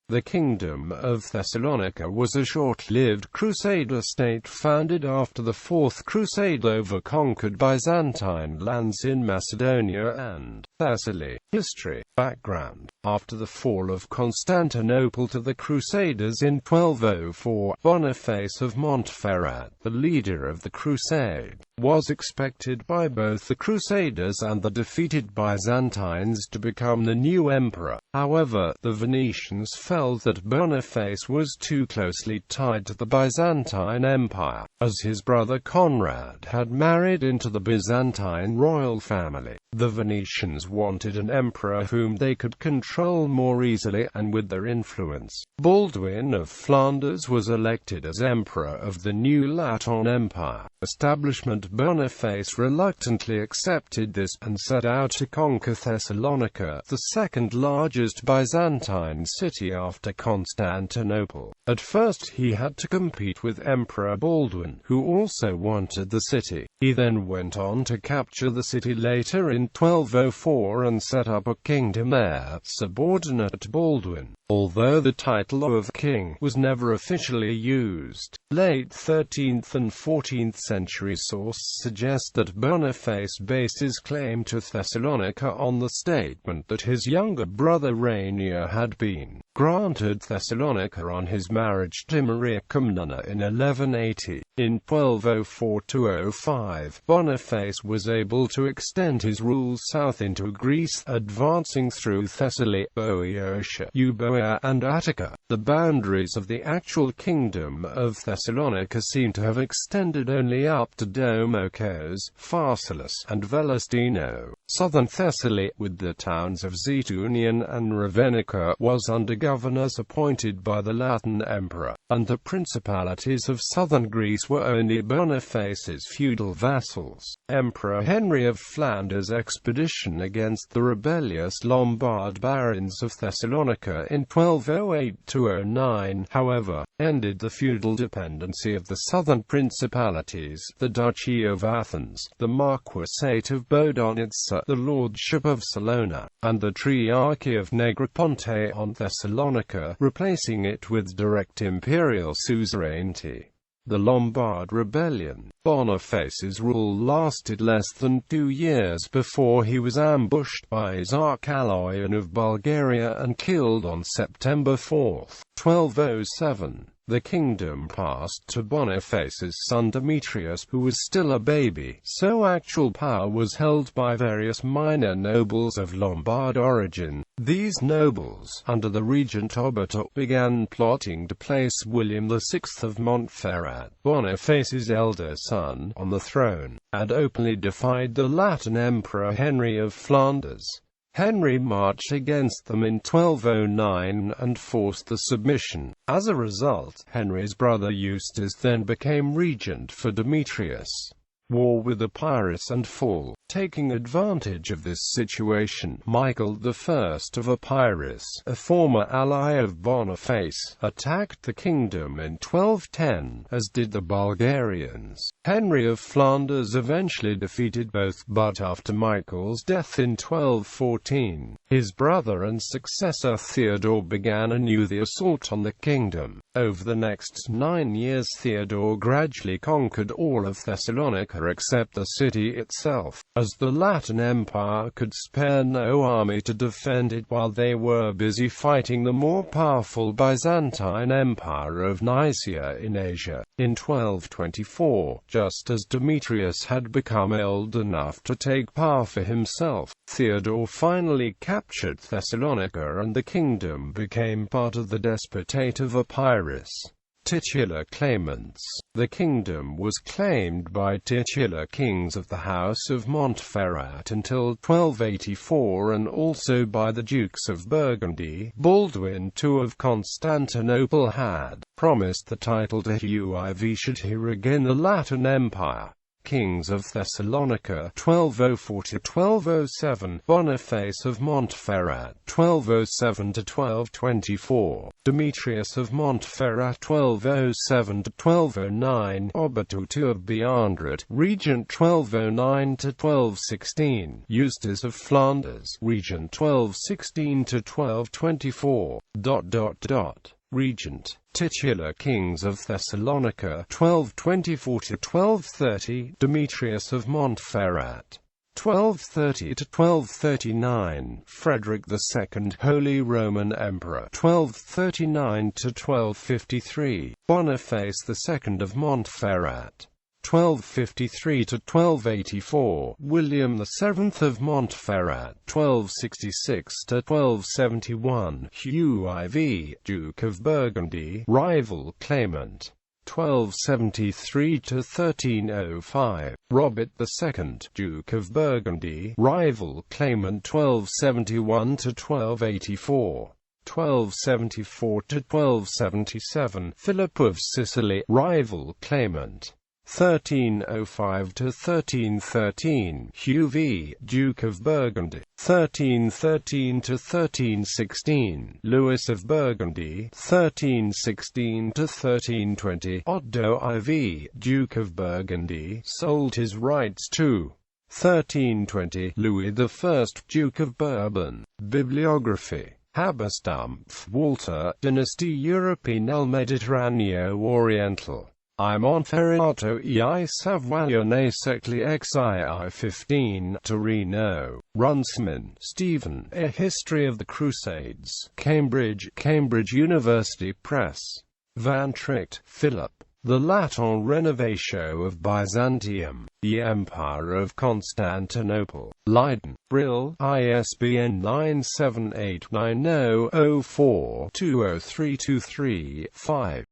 The Kingdom of Thessalonica was a short-lived Crusader state founded after the Fourth Crusade over conquered Byzantine lands in Macedonia and Thessaly. History. Background. After the fall of Constantinople to the Crusaders in 1204, Boniface of Montferrat, the leader of the Crusade, was expected by both the Crusaders and the defeated Byzantines to become the new emperor. However, the Venetians felt that Boniface was too closely tied to the Byzantine Empire, as his brother Conrad had married into the Byzantine royal family. The Venetians wanted an emperor whom they could control more easily, and with their influence, Baldwin of Flanders was elected as emperor of the new Latin Empire. Establishment. Boniface reluctantly accepted this, and set out to conquer Thessalonica, the second largest Byzantine city after Constantinople. At first he had to compete with Emperor Baldwin, who also wanted the city. He then went on to capture the city later in 1204 and set up a kingdom there, subordinate to Baldwin, although the title of king was never officially used. Late 13th and 14th century sources suggest that Boniface based his claim to Thessalonica on the statement that his younger brother Rainier had been granted Thessalonica on his marriage to Maria Comnena in 1180. In 1204–05, Boniface was able to extend his rule south into Greece, advancing through Thessaly, Boeotia, Euboea, and Attica. The boundaries of the actual Kingdom of Thessalonica seem to have extended only up to Domokos, Pharsalus, and Velestino. Southern Thessaly, with the towns of Zetunion and Ravenica, was under governors appointed by the Latin emperor, and the principalities of southern Greece were only Boniface's feudal vassals. Emperor Henry of Flanders' expedition against the rebellious Lombard barons of Thessalonica in 1208–09, however, ended the feudal dependency of the southern principalities, the Duchy of Athens, the Marquisate of Bodonitsa, the Lordship of Salona, and the Triarchy of Negroponte on Thessalonica, replacing it with direct imperial suzerainty. The Lombard Rebellion. Boniface's rule lasted less than 2 years before he was ambushed by Tsar Kaloyan of Bulgaria and killed on September 4, 1207. The kingdom passed to Boniface's son Demetrius, who was still a baby, so actual power was held by various minor nobles of Lombard origin. These nobles, under the regent Oberto, began plotting to place William VI of Montferrat, Boniface's elder son, on the throne, and openly defied the Latin emperor Henry of Flanders. Henry marched against them in 1209 and forced the submission. As a result, Henry's brother Eustace then became regent for Demetrius. War with Epirus and fall. Taking advantage of this situation, Michael I of Epirus, a former ally of Boniface, attacked the kingdom in 1210, as did the Bulgarians. Henry of Flanders eventually defeated both, but after Michael's death in 1214, his brother and successor Theodore began anew the assault on the kingdom. Over the next 9 years Theodore gradually conquered all of Thessalonica except the city itself, as the Latin Empire could spare no army to defend it while they were busy fighting the more powerful Byzantine Empire of Nicaea in Asia. In 1224, just as Demetrius had become old enough to take power for himself, Theodore finally captured Thessalonica and the kingdom became part of the despotate of Epirus. Titular claimants. The kingdom was claimed by titular kings of the House of Montferrat until 1284 and also by the Dukes of Burgundy. Baldwin II of Constantinople had promised the title to Huiv should he regain the Latin Empire. Kings of Thessalonica 1204–1207, Boniface of Montferrat 1207–1224, Demetrius of Montferrat 1207–1209, Obertutu of Biandret, Regent 1209–1216, Eustace of Flanders, Regent 1216–1224, Regent, titular Kings of Thessalonica 1224–1230, Demetrius of Montferrat 1230–1239, Frederick II, Holy Roman Emperor 1239–1253, Boniface II of Montferrat 1253–1284, William VII of Montferrat 1266–1271, Hugh IV, Duke of Burgundy, rival claimant 1273–1305, Robert II, Duke of Burgundy, rival claimant 1271–1284, 1274–1277, Philip of Sicily, rival claimant 1305–1313, Hugh V, Duke of Burgundy, 1313–1316, Louis of Burgundy, 1316–1320, Otto IV, Duke of Burgundy, sold his rights to 1320, Louis I, Duke of Bourbon. Bibliography. Habsstampf, Walter, Dynasty European el Mediterraneo Oriental. I Monferrato e Savoione Secli XII 15, Torino. Runciman, Stephen, A History of the Crusades. Cambridge, Cambridge University Press. Van Tricht, Philip. The Latin Renovatio of Byzantium, the Empire of Constantinople. Leiden, Brill, ISBN 9789004-20323-5.